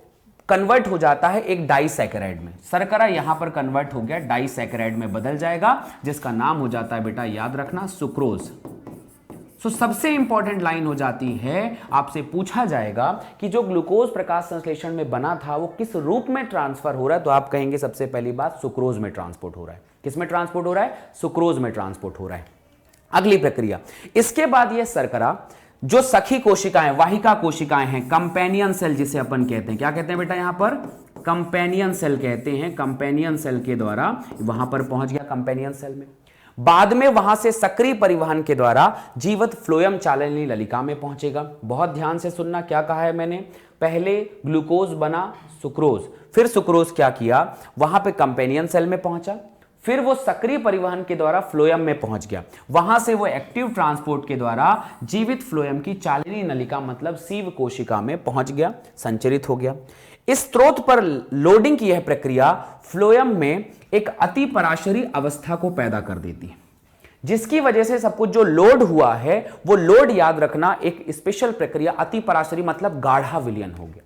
कन्वर्ट हो जाता है एक डाइसैकेराइड में, शर्करा यहां पर कन्वर्ट हो गया, डाइसैकेराइड में बदल जाएगा, जिसका नाम हो जाता है बेटा, याद रखना, सुक्रोज। सबसे इंपॉर्टेंट लाइन हो जाती है, आपसे पूछा जाएगा कि जो ग्लूकोज प्रकाश संश्लेषण में बना था वो किस रूप में ट्रांसफर हो रहा है, तो आप कहेंगे सबसे पहली बात सुक्रोज में ट्रांसपोर्ट हो रहा है। किस में ट्रांसपोर्ट हो रहा है, सुक्रोज में ट्रांसपोर्ट हो रहा है। अगली प्रक्रिया, इसके बाद ये शर्करा जो सखी कोशिकाएं, वाहिका कोशिकाएं हैं, कंपेनियन सेल जिसे अपन कहते हैं, क्या कहते हैं बेटा, यहां पर कंपेनियन सेल कहते हैं, कंपेनियन सेल के द्वारा वहां पर पहुंच गया कंपेनियन सेल में, बाद में वहां से सक्रिय परिवहन के द्वारा जीवित फ्लोएम चालनी नलिका में पहुंचेगा। बहुत ध्यान से सुनना, क्या कहा है मैंने, पहले ग्लूकोज बना सुक्रोज, फिर सुक्रोज क्या किया, वहां पे कंपेनियन सेल में पहुंचा, फिर वो सक्रिय परिवहन के द्वारा फ्लोएम में पहुंच गया, वहां से वो एक्टिव ट्रांसपोर्ट के द्वारा जीवित फ्लोएम की चालनी नलिका मतलब सीव कोशिका में पहुंच गया, संचरित हो गया। इस स्रोत पर लोडिंग की यह प्रक्रिया फ्लोएम में एक अति पराशरी अवस्था को पैदा कर देती है, जिसकी वजह से सब कुछ जो लोड हुआ है वो लोड, याद रखना, एक स्पेशल प्रक्रिया, अति पराशरी मतलब गाढ़ा विलयन हो गया।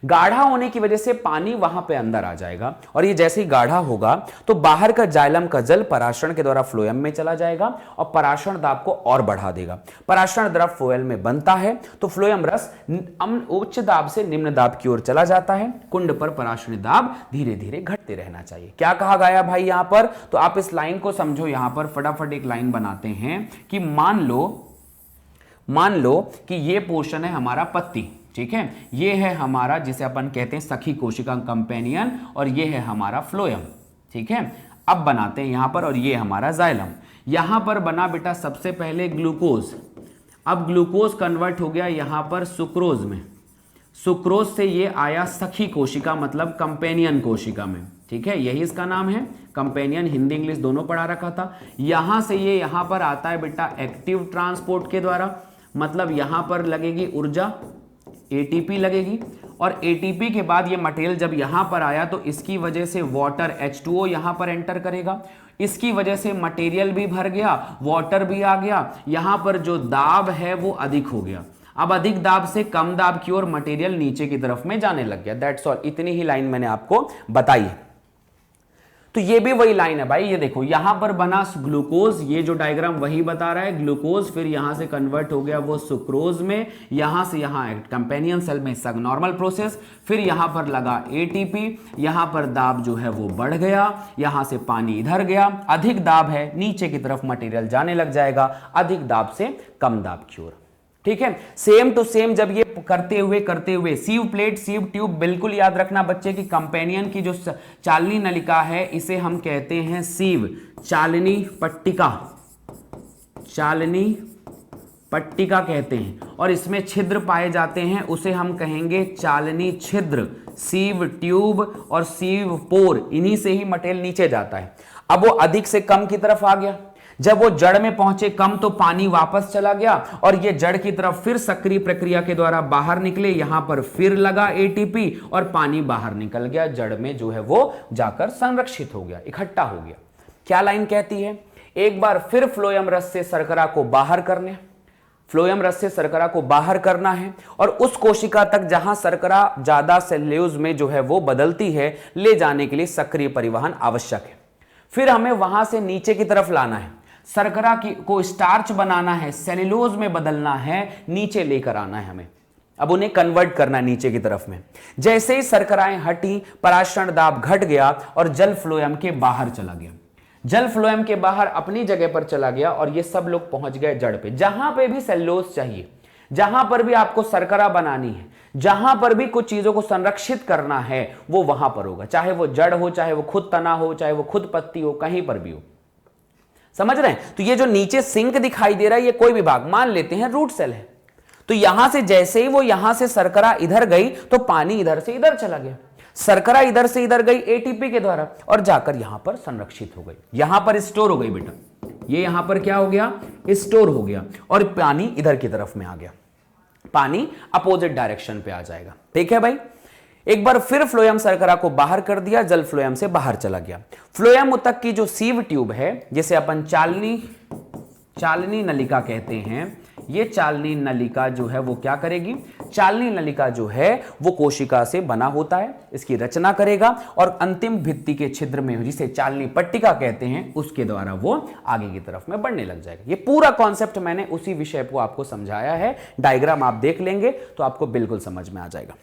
गाढ़ा होने की वजह से पानी वहां पे अंदर आ जाएगा, और ये जैसे ही गाढ़ा होगा तो बाहर का जाइलम का जल पराशरण के द्वारा फ्लोएम में चला जाएगा और पराशरण दाब को और बढ़ा देगा। पराशरण द्रव फ्लोएम में बनता है तो फ्लोएम रस उच्च दाब से निम्न दाब की ओर चला जाता है। कुंड पर पराशरण दाब धीरे धीरे घटते रहना चाहिए। क्या कहा गया भाई यहां पर, तो आप इस लाइन को समझो, यहां पर फटाफट एक लाइन बनाते हैं कि मान लो कि ये पोर्शन है हमारा पत्ती, ठीक है, ये है हमारा जिसे अपन कहते हैं सखी कोशिका कंपेनियन, और ये है हमारा फ्लोएम, ठीक है। अब बनाते हैं यहां पर, और ये हमारा जाइलम, यहां पर बना बेटा सबसे पहले ग्लूकोज, अब ग्लूकोज कन्वर्ट हो गया यहां पर सुक्रोज में, सुक्रोज से ये आया सखी कोशिका मतलब कंपेनियन कोशिका में, ठीक है, यही इसका नाम है, कंपेनियन, हिंदी इंग्लिश दोनों पढ़ा रखा था। यहां से ये यहां पर आता है बेटा एक्टिव ट्रांसपोर्ट के द्वारा, मतलब यहां पर लगेगी ऊर्जा, एटीपी लगेगी, और एटीपी के बाद ये मटेरियल जब यहां पर आया तो इसकी वजह से वाटर H2O यहां पर एंटर करेगा, इसकी वजह से मटेरियल भी भर गया, वाटर भी आ गया, यहां पर जो दाब है वो अधिक हो गया। अब अधिक दाब से कम दाब की ओर मटेरियल नीचे की तरफ में जाने लग गया। दैट्स ऑल, इतनी ही लाइन मैंने आपको बताई है। तो ये भी वही लाइन है भाई, ये देखो यहां पर बना ग्लूकोज, ये जो डायग्राम वही बता रहा है, ग्लूकोज फिर यहां से कन्वर्ट हो गया वो सुक्रोज में, यहां से यहां कंपेनियन सेल में सब नॉर्मल प्रोसेस, फिर यहां पर लगा एटीपी, यहां पर दाब जो है वो बढ़ गया, यहां से पानी इधर गया, अधिक दाब है, नीचे की तरफ मटेरियल जाने लग जाएगा, अधिक दाब से कम दाब की ओर, ठीक है। सेम टू सेम जब ये करते हुए सीव प्लेट, सीव ट्यूब, बिल्कुल याद रखना बच्चे की कंपेनियन की जो चालनी नलिका है इसे हम कहते हैं सीव, चालनी पट्टिका, चालनी पट्टिका कहते हैं, और इसमें छिद्र पाए जाते हैं, उसे हम कहेंगे चालनी छिद्र, सीव ट्यूब और सीव पोर, इन्हीं से ही मटेरियल नीचे जाता है। अब वो अधिक से कम की तरफ आ गया, जब वो जड़ में पहुंचे कम तो पानी वापस चला गया, और ये जड़ की तरफ फिर सक्रिय प्रक्रिया के द्वारा बाहर निकले, यहां पर फिर लगा एटीपी और पानी बाहर निकल गया, जड़ में जो है वो जाकर संरक्षित हो गया, इकट्ठा हो गया। क्या लाइन कहती है, एक बार फिर फ्लोएम रस से शर्करा को बाहर करने, फ्लोएम रस से शर्करा को बाहर करना है और उस कोशिका तक जहां शर्करा ज्यादा सेल्यूलोज में जो है वो बदलती है, ले जाने के लिए सक्रिय परिवहन आवश्यक है। फिर हमें वहां से नीचे की तरफ लाना है, शर्करा को स्टार्च बनाना है, सेल्यूलोज में बदलना है, नीचे लेकर आना है हमें। अब उन्हें कन्वर्ट करना है नीचे की तरफ में। जैसे ही शर्कराएं हटी, पराशरण दाब घट गया और जल फ्लोएम के बाहर चला गया। जल फ्लोएम के बाहर अपनी जगह पर चला गया और ये सब लोग पहुंच गए जड़ पे। जहां पे भी सेल्यूलोज चाहिए, जहां पर भी आपको शर्करा बनानी है, जहां पर भी कुछ चीजों को संरक्षित करना है, वो वहां पर होगा। चाहे वो जड़ हो, चाहे वो खुद तना हो, चाहे वो खुद पत्ती हो, कहीं पर भी हो। समझ रहे हैं? तो ये जो नीचे सिंक दिखाई दे रहा है, ये कोई भी भाग मान लेते हैं रूट सेल है। तो यहां से जैसे ही वो यहां से शर्करा इधर गई तो पानी इधर से इधर चला गया। शर्करा इधर से इधर गई एटीपी के द्वारा और जाकर यहां पर संरक्षित हो गई, यहां पर स्टोर हो गई बेटा। ये यहां पर क्या हो गया? स्टोर हो गया और पानी इधर की तरफ में आ गया। पानी अपोजिट डायरेक्शन पे आ जाएगा। ठीक है भाई। एक बार फिर फ्लोएम शर्करा को बाहर कर दिया, जल फ्लोएम से बाहर चला गया। फ्लोएम तक की जो सीव ट्यूब है, जिसे अपन चालनी नलिका कहते हैं, ये चालनी नलिका जो है वो क्या करेगी? चालनी नलिका जो है वो कोशिका से बना होता है, इसकी रचना करेगा और अंतिम भित्ति के छिद्र में, जिसे चालनी पट्टिका कहते हैं, उसके द्वारा वो आगे की तरफ में बढ़ने लग जाएगा। ये पूरा कॉन्सेप्ट मैंने उसी विषय को आपको समझाया है। डायग्राम आप देख लेंगे तो आपको बिल्कुल समझ में आ जाएगा।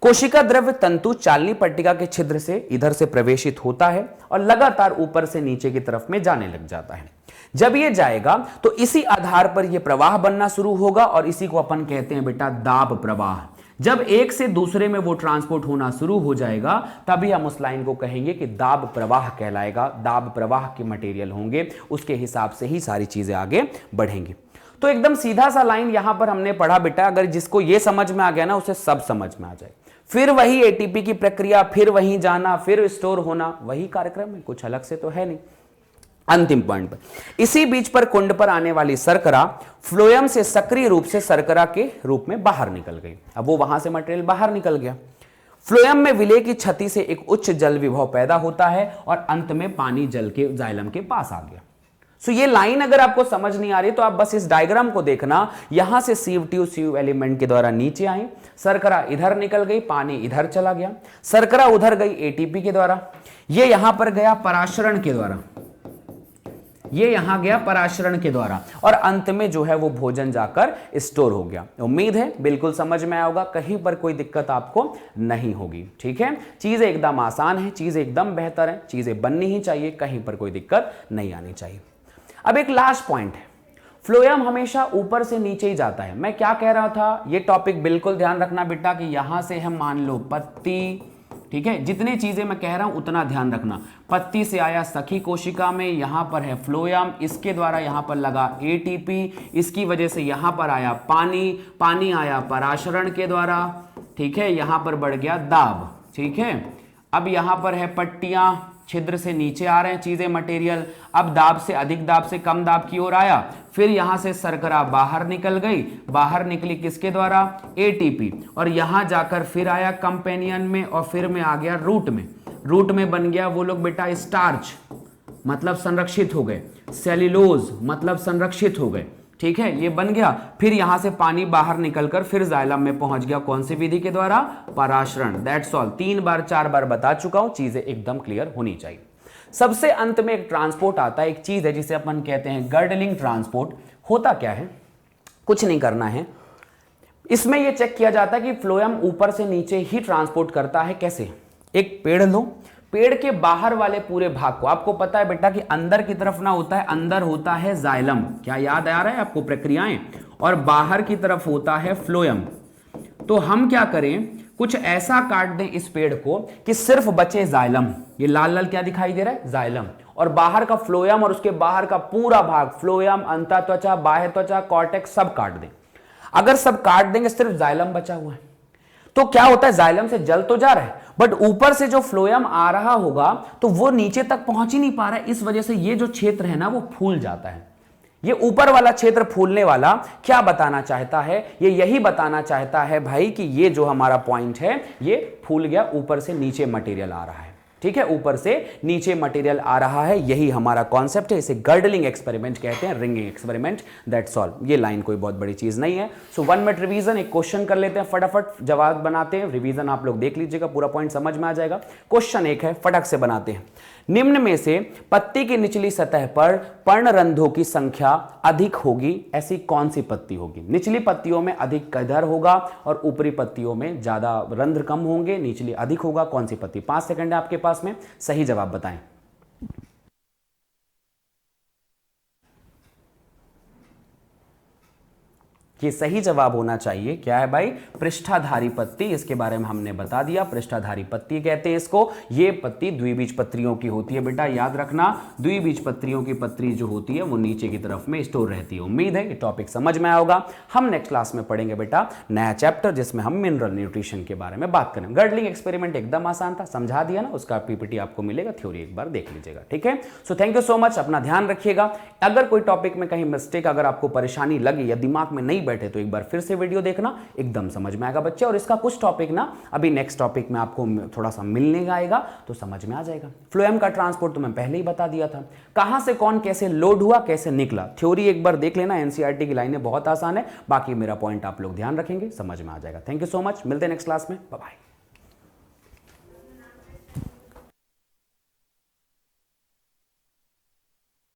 कोशिका द्रव्य तंतु चालनी पट्टिका के छिद्र से इधर से प्रवेशित होता है और लगातार ऊपर से नीचे की तरफ में जाने लग जाता है। जब ये जाएगा तो इसी आधार पर यह प्रवाह बनना शुरू होगा और इसी को अपन कहते हैं बेटा दाब प्रवाह। जब एक से दूसरे में वो ट्रांसपोर्ट होना शुरू हो जाएगा, तभी हम उस लाइन को कहेंगे कि दाब प्रवाह कहलाएगा। दाब प्रवाह के मटेरियल होंगे, उसके हिसाब से ही सारी चीजें आगे बढ़ेंगी। तो एकदम सीधा सा लाइन यहां पर हमने पढ़ा बेटा, अगर जिसको ये समझ में आ गया ना, उसे सब समझ में आ जाए। फिर वही एटीपी की प्रक्रिया, फिर वहीं जाना, फिर स्टोर होना, वही कार्यक्रम है, कुछ अलग से तो है नहीं। अंतिम पॉइंट पर, इसी बीच पर कुंड पर आने वाली शर्करा फ्लोएम से सक्रिय रूप से शर्करा के रूप में बाहर निकल गई। अब वो वहां से मटेरियल बाहर निकल गया। फ्लोएम में विलय की क्षति से एक उच्च जल विभव पैदा होता है और अंत में पानी जल के जाइलम के पास आ गया। सो ये लाइन अगर आपको समझ नहीं आ रही तो आप बस इस डायग्राम को देखना। यहां से सीव ट्यूब सीव एलिमेंट के द्वारा नीचे आई, शर्करा इधर निकल गई, पानी इधर चला गया, शर्करा उधर गई एटीपी के द्वारा, ये यहां पर गया पराशरण के द्वारा, ये यहां गया पराशरण के द्वारा और अंत में जो है वो भोजन जाकर स्टोर हो गया। उम्मीद है बिल्कुल समझ में आया होगा, कहीं पर कोई दिक्कत आपको नहीं होगी। ठीक है, चीजें एकदम आसान है, चीजें एकदम बेहतर है, चीजें बननी ही चाहिए, कहीं पर कोई दिक्कत नहीं आनी चाहिए। अब एक लास्ट पॉइंट है, फ्लोएम हमेशा ऊपर से नीचे ही जाता है। मैं क्या कह रहा था, ये टॉपिक बिल्कुल ध्यान रखना बेटा कि यहां से हम मान लो पत्ती, ठीक है, जितनी चीजें मैं कह रहा हूं उतना ध्यान रखना। पत्ती से आया सखी कोशिका में, यहां पर है फ्लोएम, इसके द्वारा यहां पर लगा एटीपी, इसकी वजह से यहां पर आया पानी, पानी आया पराशरण के द्वारा, ठीक है, यहां पर बढ़ गया दाब। ठीक है, अब यहां पर है पट्टियां, छिद्र से नीचे आ रहे हैं चीजें मटेरियल, अब दाब से अधिक दाब से कम दाब की ओर आया, फिर यहां से शर्करा बाहर निकल गई, बाहर निकली किसके द्वारा? एटीपी, और यहां जाकर फिर आया कंपेनियन में और फिर में आ गया रूट में। रूट में बन गया वो लोग बेटा स्टार्च, मतलब संरक्षित हो गए, सेल्यूलोज मतलब संरक्षित हो गए। ठीक है, ये बन गया। फिर यहां से पानी बाहर निकलकर फिर जाइलम में पहुंच गया, कौन सी विधि के द्वारा? पराशरण। दैट्स ऑल, 3 बार 4 बार बता चुका हूं, चीजें एकदम क्लियर होनी चाहिए। सबसे अंत में एक ट्रांसपोर्ट आता है, एक चीज है जिसे अपन कहते हैं गर्डलिंग ट्रांसपोर्ट। होता क्या है, कुछ नहीं करना है, इसमें यह चेक किया जाता है कि फ्लोएम ऊपर से नीचे ही ट्रांसपोर्ट करता है। कैसे? एक पेड़ लो, पेड़ के बाहर वाले पूरे भाग को, आपको पता है बेटा कि अंदर की तरफ ना होता है, अंदर होता है जाइलम, क्या याद आ रहा है आपको प्रक्रियाएं, और बाहर की तरफ होता है फ्लोएम। तो हम क्या करें, कुछ ऐसा काट दें इस पेड़ को कि सिर्फ बचे जाइलम। ये लाल लाल क्या दिखाई दे रहा है? जाइलम, और बाहर का फ्लोएम और उसके बाहर का पूरा भाग, फ्लोएम, अंतःत्वचा, बाह्य त्वचा, कॉर्टेक्स, सब काट दें। अगर सब काट देंगे, सिर्फ जाइलम बचा हुआ है, तो क्या होता है, जाइलम से जल तो जा रहा है, बट ऊपर से जो फ्लोएम आ रहा होगा तो वो नीचे तक पहुंच ही नहीं पा रहा है। इस वजह से ये जो क्षेत्र है ना वो फूल जाता है। ये ऊपर वाला क्षेत्र फूलने वाला क्या बताना चाहता है? ये यही बताना चाहता है भाई कि ये जो हमारा पॉइंट है ये फूल गया, ऊपर से नीचे मटेरियल आ रहा है। ठीक है, ऊपर से नीचे मटेरियल आ रहा है, यही हमारा कॉन्सेप्ट है। इसे गर्डलिंग एक्सपेरिमेंट कहते हैं, रिंगिंग एक्सपेरिमेंट, दैट्स ऑल। ये लाइन कोई बहुत बड़ी चीज नहीं है। सो 1 मिनट रिवीजन, एक क्वेश्चन कर लेते हैं, फटाफट जवाब बनाते हैं। रिवीजन आप लोग देख लीजिएगा, पूरा पॉइंट समझ में आ जाएगा। क्वेश्चन एक है, फटक से बनाते हैं। निम्न में से पत्ती की निचली सतह पर पर्णरंध्रों की संख्या अधिक होगी, ऐसी कौन सी पत्ती होगी? निचली पत्तियों में अधिक कदर होगा और ऊपरी पत्तियों में ज्यादा रंध्र कम होंगे, निचली अधिक होगा, कौन सी पत्ती? 5 सेकंड है आपके पास में, सही जवाब बताएं। ये सही जवाब होना चाहिए। क्या है भाई? पृष्ठाधारी पत्ती। इसके बारे में हमने बता दिया, पृष्ठाधारी पत्ती कहते हैं इसको। ये पत्ती द्विबीजपत्रियों की होती है बेटा, याद रखना। द्विबीजपत्रियों की पत्ती जो होती है वो नीचे की तरफ में स्टोर रहती है। उम्मीद है ये टॉपिक समझ में आया होगा। हम नेक्स्ट क्लास में पढ़ेंगे बेटा नया चैप्टर, जिसमें हम मिनरल न्यूट्रिशन के बारे में बात करेंगे। गर्डलिंग एक्सपेरिमेंट एकदम आसान था, समझा दिया ना, उसका पीपीटी आपको मिलेगा, थ्योरी एक बार देख लीजिएगा, ठीक है। So thank you so much, अपना ध्यान रखिएगा। अगर कोई टॉपिक में कहीं मिस्टेक, अगर आपको परेशानी लगी या दिमाग में नहीं बैठे तो एक बार फिर से वीडियो देखना, एकदम समझ में आएगा बच्चे। और इसका कुछ टॉपिक ना अभी नेक्स्ट टॉपिक में आपको थोड़ा सा मिलने का आएगा तो समझ में आ जाएगा। फ्लोएम का ट्रांसपोर्ट तो मैं पहले ही बता दिया था, कहां से कौन कैसे लोड हुआ, कैसे निकला, थ्योरी एक बार देख लेना। एनसीईआरटी की लाइनें बहुत आसान है, बाकी मेरा पॉइंट आप लोग ध्यान रखेंगे, समझ में आ जाएगा। थैंक यू सो मच, मिलते हैं नेक्स्ट क्लास में, बाय बाय।